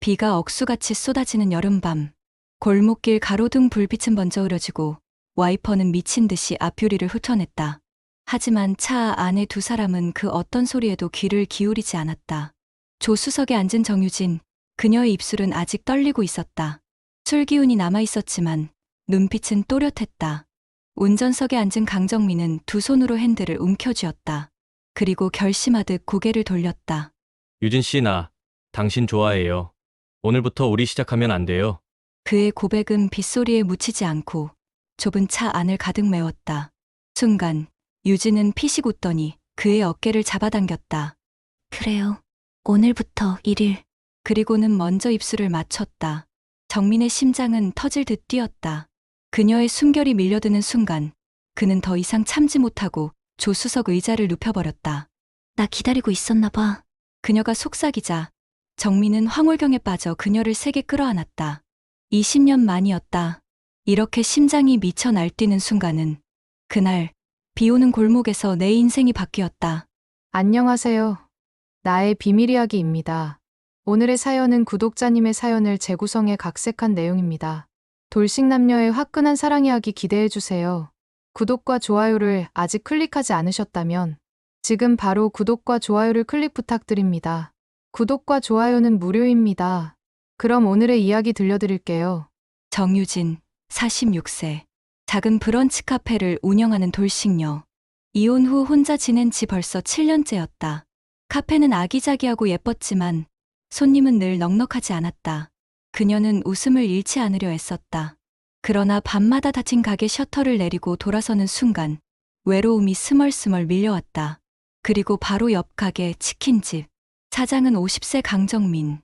비가 억수같이 쏟아지는 여름밤. 골목길 가로등 불빛은 번져 흐려지고 와이퍼는 미친 듯이 앞유리를 훑어냈다. 하지만 차 안에 두 사람은 그 어떤 소리에도 귀를 기울이지 않았다. 조수석에 앉은 정유진, 그녀의 입술은 아직 떨리고 있었다. 술 기운이 남아있었지만 눈빛은 또렷했다. 운전석에 앉은 강정민은 두 손으로 핸들을 움켜쥐었다. 그리고 결심하듯 고개를 돌렸다. 유진 씨, 나 당신 좋아해요. 오늘부터 우리 시작하면 안 돼요? 그의 고백은 빗소리에 묻히지 않고 좁은 차 안을 가득 메웠다. 순간 유진은 피식 웃더니 그의 어깨를 잡아당겼다. 그래요. 오늘부터 1일. 그리고는 먼저 입술을 맞췄다. 정민의 심장은 터질 듯 뛰었다. 그녀의 숨결이 밀려드는 순간 그는 더 이상 참지 못하고 조수석 의자를 눕혀버렸다. 나 기다리고 있었나 봐. 그녀가 속삭이자 정민은 황홀경에 빠져 그녀를 세게 끌어안았다. 20년 만이었다. 이렇게 심장이 미쳐 날뛰는 순간은 그날 비오는 골목에서 내 인생이 바뀌었다. 안녕하세요. 나의 비밀 이야기입니다. 오늘의 사연은 구독자님의 사연을 재구성해 각색한 내용입니다. 돌싱 남녀의 화끈한 사랑 이야기 기대해주세요. 구독과 좋아요를 아직 클릭하지 않으셨다면 지금 바로 구독과 좋아요를 클릭 부탁드립니다. 구독과 좋아요는 무료입니다. 그럼 오늘의 이야기 들려드릴게요. 정유진, 46세. 작은 브런치 카페를 운영하는 돌싱녀. 이혼 후 혼자 지낸 지 벌써 7년째였다. 카페는 아기자기하고 예뻤지만 손님은 늘 넉넉하지 않았다. 그녀는 웃음을 잃지 않으려 애썼다. 그러나 밤마다 닫힌 가게 셔터를 내리고 돌아서는 순간 외로움이 스멀스멀 밀려왔다. 그리고 바로 옆 가게 치킨집. 사장은 50세 강정민.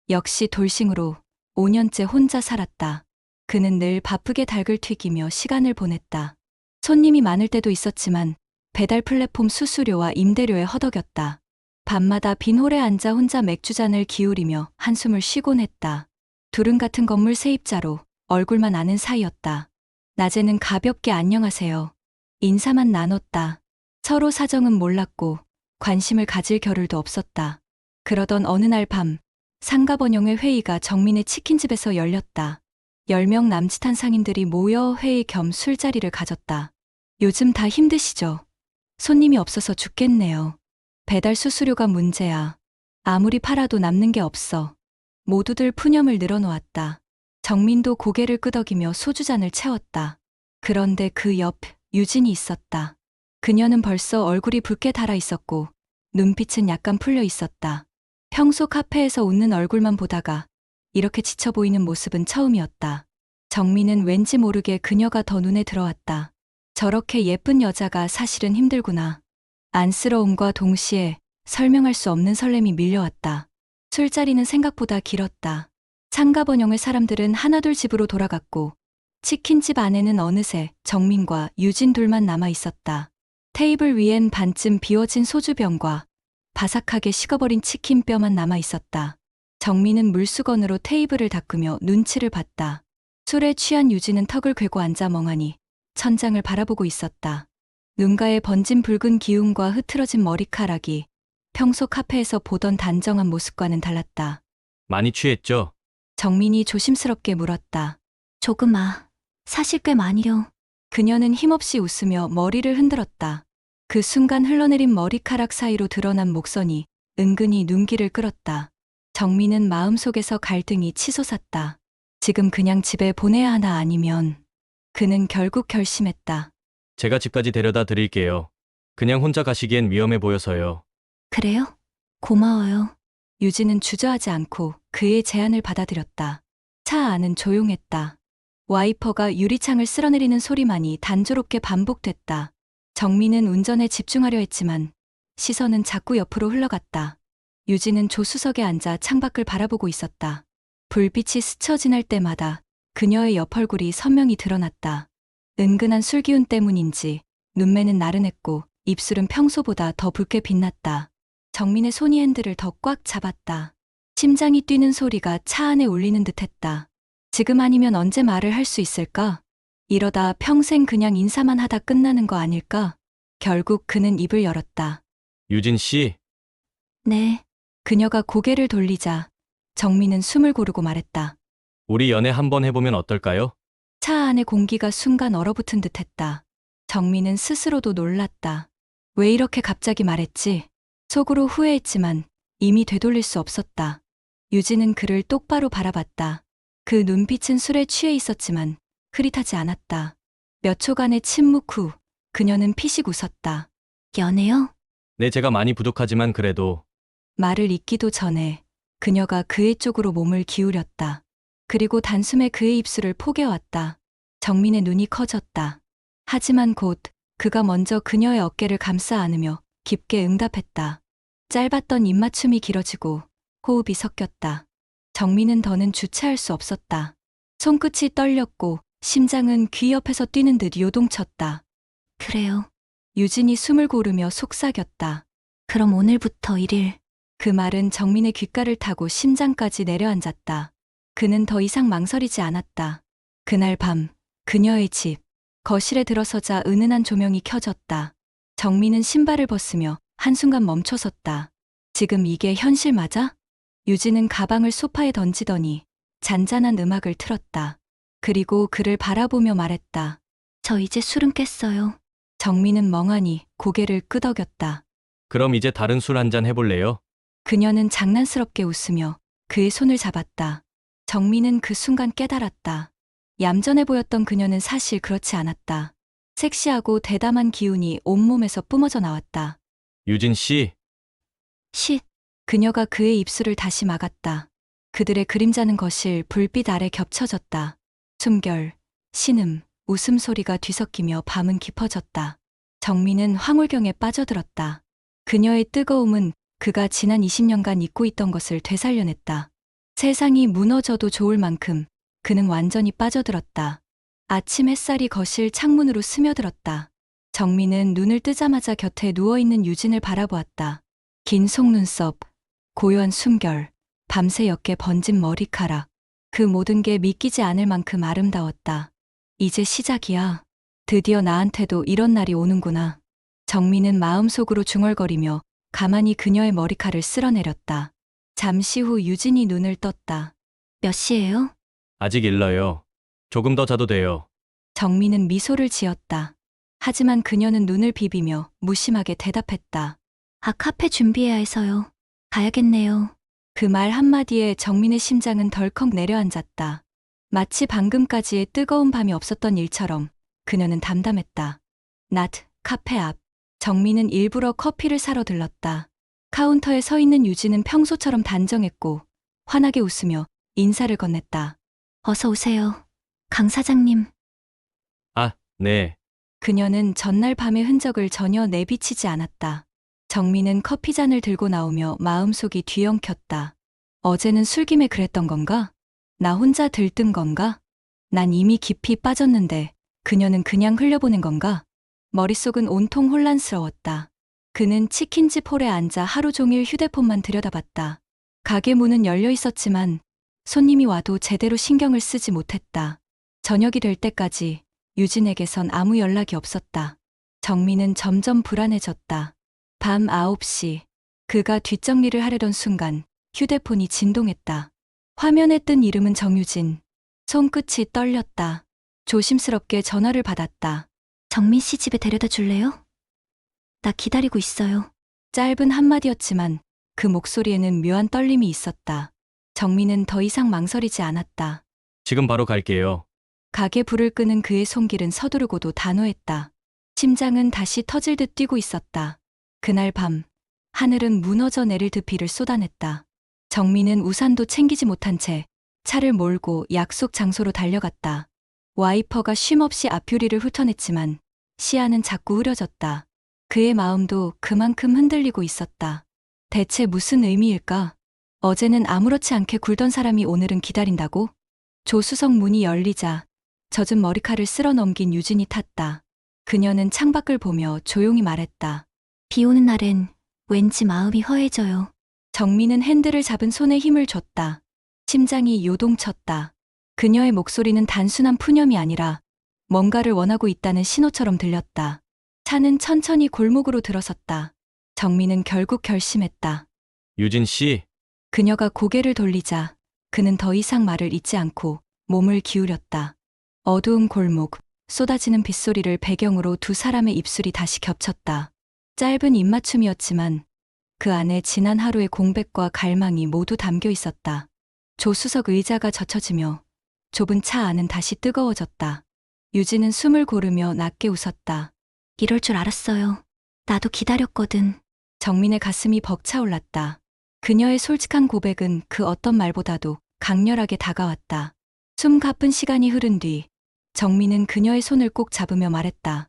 역시 돌싱으로 5년째 혼자 살았다. 그는 늘 바쁘게 닭을 튀기며 시간을 보냈다. 손님이 많을 때도 있었지만 배달 플랫폼 수수료와 임대료에 허덕였다. 밤마다 빈 홀에 앉아 혼자 맥주잔을 기울이며 한숨을 쉬곤 했다. 둘은 같은 건물 세입자로 얼굴만 아는 사이였다. 낮에는 가볍게 안녕하세요. 인사만 나눴다. 서로 사정은 몰랐고 관심을 가질 겨를도 없었다. 그러던 어느 날 밤 상가번영회 회의가 정민의 치킨집에서 열렸다. 10명 남짓한 상인들이 모여 회의 겸 술자리를 가졌다. 요즘 다 힘드시죠? 손님이 없어서 죽겠네요. 배달 수수료가 문제야. 아무리 팔아도 남는 게 없어. 모두들 푸념을 늘어놓았다. 정민도 고개를 끄덕이며 소주잔을 채웠다. 그런데 그 옆 유진이 있었다. 그녀는 벌써 얼굴이 붉게 달아 있었고 눈빛은 약간 풀려 있었다. 평소 카페에서 웃는 얼굴만 보다가 이렇게 지쳐 보이는 모습은 처음이었다. 정민은 왠지 모르게 그녀가 더 눈에 들어왔다. 저렇게 예쁜 여자가 사실은 힘들구나. 안쓰러움과 동시에 설명할 수 없는 설렘이 밀려왔다. 술자리는 생각보다 길었다. 상가번영회 사람들은 하나둘 집으로 돌아갔고 치킨집 안에는 어느새 정민과 유진 둘만 남아 있었다. 테이블 위엔 반쯤 비워진 소주병과 바삭하게 식어버린 치킨뼈만 남아 있었다. 정민은 물수건으로 테이블을 닦으며 눈치를 봤다. 술에 취한 유진은 턱을 괴고 앉아 멍하니 천장을 바라보고 있었다. 눈가에 번진 붉은 기운과 흐트러진 머리카락이 평소 카페에서 보던 단정한 모습과는 달랐다. 많이 취했죠? 정민이 조심스럽게 물었다. 조금아. 사실 꽤 많이요. 그녀는 힘없이 웃으며 머리를 흔들었다. 그 순간 흘러내린 머리카락 사이로 드러난 목선이 은근히 눈길을 끌었다. 정민은 마음속에서 갈등이 치솟았다. 지금 그냥 집에 보내야 하나 아니면... 그는 결국 결심했다. 제가 집까지 데려다 드릴게요. 그냥 혼자 가시기엔 위험해 보여서요. 그래요? 고마워요. 유진은 주저하지 않고 그의 제안을 받아들였다. 차 안은 조용했다. 와이퍼가 유리창을 쓸어내리는 소리만이 단조롭게 반복됐다. 정민은 운전에 집중하려 했지만 시선은 자꾸 옆으로 흘러갔다. 유진은 조수석에 앉아 창밖을 바라보고 있었다. 불빛이 스쳐 지날 때마다 그녀의 옆얼굴이 선명히 드러났다. 은근한 술기운 때문인지 눈매는 나른했고 입술은 평소보다 더 붉게 빛났다. 정민의 손이 핸들을 더 꽉 잡았다. 심장이 뛰는 소리가 차 안에 울리는 듯했다. 지금 아니면 언제 말을 할 수 있을까? 이러다 평생 그냥 인사만 하다 끝나는 거 아닐까? 결국 그는 입을 열었다. 유진 씨, 네. 그녀가 고개를 돌리자 정민은 숨을 고르고 말했다. 우리 연애 한번 해보면 어떨까요? 차 안의 공기가 순간 얼어붙은 듯 했다. 정민은 스스로도 놀랐다. 왜 이렇게 갑자기 말했지? 속으로 후회했지만 이미 되돌릴 수 없었다. 유진은 그를 똑바로 바라봤다. 그 눈빛은 술에 취해 있었지만 흐릿하지 않았다. 몇 초간의 침묵 후 그녀는 피식 웃었다. 연애요? 네, 제가 많이 부족하지만 그래도 말을 잇기도 전에 그녀가 그의 쪽으로 몸을 기울였다. 그리고 단숨에 그의 입술을 포개왔다. 정민의 눈이 커졌다. 하지만 곧 그가 먼저 그녀의 어깨를 감싸 안으며 깊게 응답했다. 짧았던 입맞춤이 길어지고 호흡이 섞였다. 정민은 더는 주체할 수 없었다. 손끝이 떨렸고 심장은 귀 옆에서 뛰는 듯 요동쳤다. 그래요. 유진이 숨을 고르며 속삭였다. 그럼 오늘부터 1일. 그 말은 정민의 귓가를 타고 심장까지 내려앉았다. 그는 더 이상 망설이지 않았다. 그날 밤 그녀의 집 거실에 들어서자 은은한 조명이 켜졌다. 정민은 신발을 벗으며 한순간 멈춰섰다. 지금 이게 현실 맞아? 유진은 가방을 소파에 던지더니 잔잔한 음악을 틀었다. 그리고 그를 바라보며 말했다. 저 이제 술은 깼어요. 정민은 멍하니 고개를 끄덕였다. 그럼 이제 다른 술 한잔 해볼래요? 그녀는 장난스럽게 웃으며 그의 손을 잡았다. 정민은 그 순간 깨달았다. 얌전해 보였던 그녀는 사실 그렇지 않았다. 섹시하고 대담한 기운이 온몸에서 뿜어져 나왔다. 유진 씨, 쉿! 그녀가 그의 입술을 다시 막았다. 그들의 그림자는 거실 불빛 아래 겹쳐졌다. 숨결, 신음, 웃음소리가 뒤섞이며 밤은 깊어졌다. 정민은 황홀경에 빠져들었다. 그녀의 뜨거움은 그가 지난 20년간 잊고 있던 것을 되살려냈다. 세상이 무너져도 좋을 만큼 그는 완전히 빠져들었다. 아침 햇살이 거실 창문으로 스며들었다. 정민은 눈을 뜨자마자 곁에 누워있는 유진을 바라보았다. 긴 속눈썹, 고요한 숨결, 밤새 옅게 번진 머리카락. 그 모든 게 믿기지 않을 만큼 아름다웠다. 이제 시작이야. 드디어 나한테도 이런 날이 오는구나. 정민은 마음속으로 중얼거리며 가만히 그녀의 머리칼을 쓸어내렸다. 잠시 후 유진이 눈을 떴다. 몇 시예요? 아직 일러요. 조금 더 자도 돼요. 정민은 미소를 지었다. 하지만 그녀는 눈을 비비며 무심하게 대답했다. 아, 카페 준비해야 해서요. 가야겠네요. 그 말 한마디에 정민의 심장은 덜컥 내려앉았다. 마치 방금까지의 뜨거운 밤이 없었던 일처럼 그녀는 담담했다. 낮, 카페 앞. 정민은 일부러 커피를 사러 들렀다. 카운터에 서 있는 유진은 평소처럼 단정했고 환하게 웃으며 인사를 건넸다. 어서 오세요. 강 사장님. 아, 네. 그녀는 전날 밤의 흔적을 전혀 내비치지 않았다. 정민은 커피잔을 들고 나오며 마음속이 뒤엉켰다. 어제는 술김에 그랬던 건가? 나 혼자 들뜬 건가? 난 이미 깊이 빠졌는데 그녀는 그냥 흘려보낸 건가? 머릿속은 온통 혼란스러웠다. 그는 치킨집 홀에 앉아 하루 종일 휴대폰만 들여다봤다. 가게 문은 열려 있었지만 손님이 와도 제대로 신경을 쓰지 못했다. 저녁이 될 때까지 유진에게선 아무 연락이 없었다. 정민은 점점 불안해졌다. 밤 9시, 그가 뒷정리를 하려던 순간 휴대폰이 진동했다. 화면에 뜬 이름은 정유진. 손끝이 떨렸다. 조심스럽게 전화를 받았다. 정민 씨 집에 데려다 줄래요? 나 기다리고 있어요. 짧은 한마디였지만 그 목소리에는 묘한 떨림이 있었다. 정민은 더 이상 망설이지 않았다. 지금 바로 갈게요. 가게 불을 끄는 그의 손길은 서두르고도 단호했다. 심장은 다시 터질 듯 뛰고 있었다. 그날 밤, 하늘은 무너져 내릴 듯 비를 쏟아냈다. 정민은 우산도 챙기지 못한 채 차를 몰고 약속 장소로 달려갔다. 와이퍼가 쉼없이 앞유리를 훑어냈지만 시야는 자꾸 흐려졌다. 그의 마음도 그만큼 흔들리고 있었다. 대체 무슨 의미일까? 어제는 아무렇지 않게 굴던 사람이 오늘은 기다린다고? 조수석 문이 열리자 젖은 머리칼을 쓸어 넘긴 유진이 탔다. 그녀는 창밖을 보며 조용히 말했다. 비 오는 날엔 왠지 마음이 허해져요. 정민은 핸들을 잡은 손에 힘을 줬다. 심장이 요동쳤다. 그녀의 목소리는 단순한 푸념이 아니라 뭔가를 원하고 있다는 신호처럼 들렸다. 차는 천천히 골목으로 들어섰다. 정민은 결국 결심했다. 유진 씨, 그녀가 고개를 돌리자 그는 더 이상 말을 잇지 않고 몸을 기울였다. 어두운 골목, 쏟아지는 빗소리를 배경으로 두 사람의 입술이 다시 겹쳤다. 짧은 입맞춤이었지만 그 안에 지난 하루의 공백과 갈망이 모두 담겨 있었다. 조수석 의자가 젖혀지며 좁은 차 안은 다시 뜨거워졌다. 유진은 숨을 고르며 낮게 웃었다. 이럴 줄 알았어요. 나도 기다렸거든. 정민의 가슴이 벅차올랐다. 그녀의 솔직한 고백은 그 어떤 말보다도 강렬하게 다가왔다. 숨 가쁜 시간이 흐른 뒤 정민은 그녀의 손을 꼭 잡으며 말했다.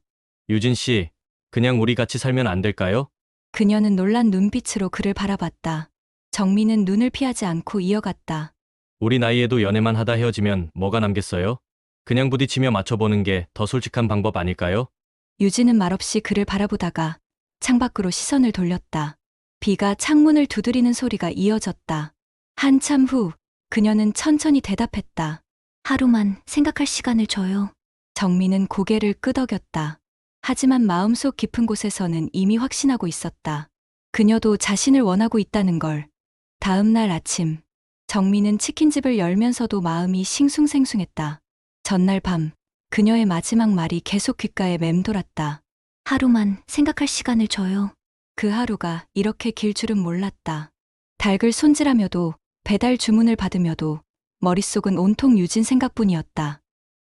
유진 씨, 그냥 우리 같이 살면 안 될까요? 그녀는 놀란 눈빛으로 그를 바라봤다. 정민은 눈을 피하지 않고 이어갔다. 우리 나이에도 연애만 하다 헤어지면 뭐가 남겠어요? 그냥 부딪히며 맞춰보는 게 더 솔직한 방법 아닐까요? 유진은 말없이 그를 바라보다가 창밖으로 시선을 돌렸다. 비가 창문을 두드리는 소리가 이어졌다. 한참 후 그녀는 천천히 대답했다. 하루만 생각할 시간을 줘요. 정민은 고개를 끄덕였다. 하지만 마음속 깊은 곳에서는 이미 확신하고 있었다. 그녀도 자신을 원하고 있다는 걸. 다음 날 아침, 정민은 치킨집을 열면서도 마음이 싱숭생숭했다. 전날 밤, 그녀의 마지막 말이 계속 귓가에 맴돌았다. 하루만 생각할 시간을 줘요. 그 하루가 이렇게 길 줄은 몰랐다. 닭을 손질하며도 배달 주문을 받으며도 머릿속은 온통 유진 생각뿐이었다.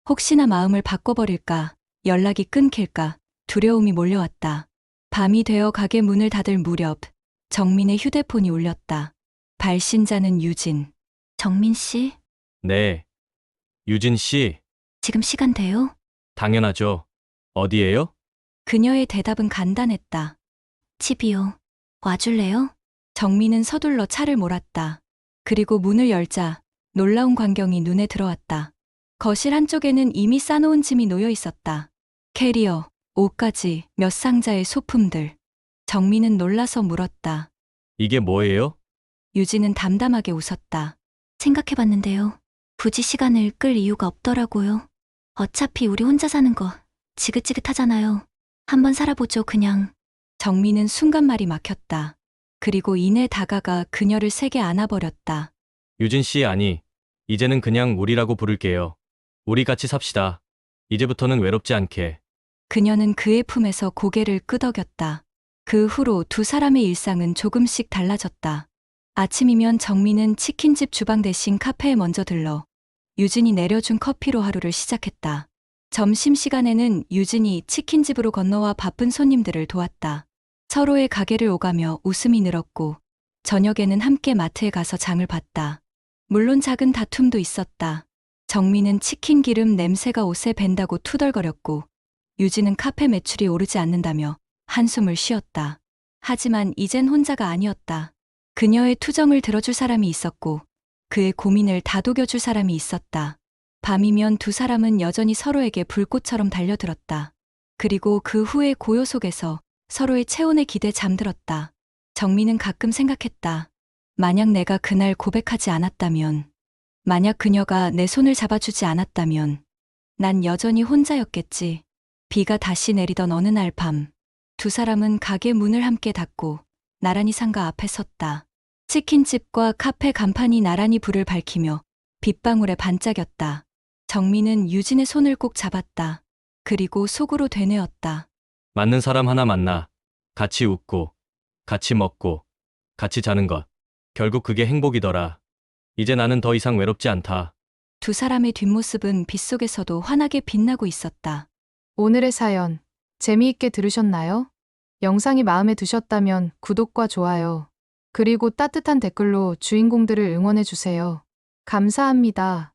혹시나 마음을 바꿔버릴까, 연락이 끊길까 두려움이 몰려왔다. 밤이 되어 가게 문을 닫을 무렵 정민의 휴대폰이 울렸다. 발신자는 유진. 정민 씨, 네. 유진 씨, 지금 시간 돼요? 당연하죠. 어디예요? 그녀의 대답은 간단했다. 집이요. 와줄래요? 정민은 서둘러 차를 몰았다. 그리고 문을 열자 놀라운 광경이 눈에 들어왔다. 거실 한쪽에는 이미 싸놓은 짐이 놓여 있었다. 캐리어, 옷까지 몇 상자의 소품들. 정민은 놀라서 물었다. 이게 뭐예요? 유진은 담담하게 웃었다. 생각해봤는데요. 굳이 시간을 끌 이유가 없더라고요. 어차피 우리 혼자 사는 거 지긋지긋하잖아요. 한번 살아보죠, 그냥. 정민은 순간 말이 막혔다. 그리고 이내 다가가 그녀를 세게 안아버렸다. 유진 씨, 아니. 이제는 그냥 우리라고 부를게요. 우리 같이 삽시다. 이제부터는 외롭지 않게. 그녀는 그의 품에서 고개를 끄덕였다. 그 후로 두 사람의 일상은 조금씩 달라졌다. 아침이면 정민은 치킨집 주방 대신 카페에 먼저 들러 유진이 내려준 커피로 하루를 시작했다. 점심시간에는 유진이 치킨집으로 건너와 바쁜 손님들을 도왔다. 서로의 가게를 오가며 웃음이 늘었고 저녁에는 함께 마트에 가서 장을 봤다. 물론 작은 다툼도 있었다. 정민은 치킨 기름 냄새가 옷에 밴다고 투덜거렸고 유진은 카페 매출이 오르지 않는다며 한숨을 쉬었다. 하지만 이젠 혼자가 아니었다. 그녀의 투정을 들어줄 사람이 있었고 그의 고민을 다독여줄 사람이 있었다. 밤이면 두 사람은 여전히 서로에게 불꽃처럼 달려들었다. 그리고 그 후의 고요 속에서 서로의 체온에 기대 잠들었다. 정민은 가끔 생각했다. 만약 내가 그날 고백하지 않았다면, 만약 그녀가 내 손을 잡아주지 않았다면, 난 여전히 혼자였겠지. 비가 다시 내리던 어느 날 밤, 두 사람은 가게 문을 함께 닫고 나란히 상가 앞에 섰다. 치킨집과 카페 간판이 나란히 불을 밝히며 빗방울에 반짝였다. 정민은 유진의 손을 꼭 잡았다. 그리고 속으로 되뇌었다. 맞는 사람 하나 만나. 같이 웃고, 같이 먹고, 같이 자는 것. 결국 그게 행복이더라. 이제 나는 더 이상 외롭지 않다. 두 사람의 뒷모습은 빗속에서도 환하게 빛나고 있었다. 오늘의 사연 재미있게 들으셨나요? 영상이 마음에 드셨다면 구독과 좋아요, 그리고 따뜻한 댓글로 주인공들을 응원해주세요. 감사합니다.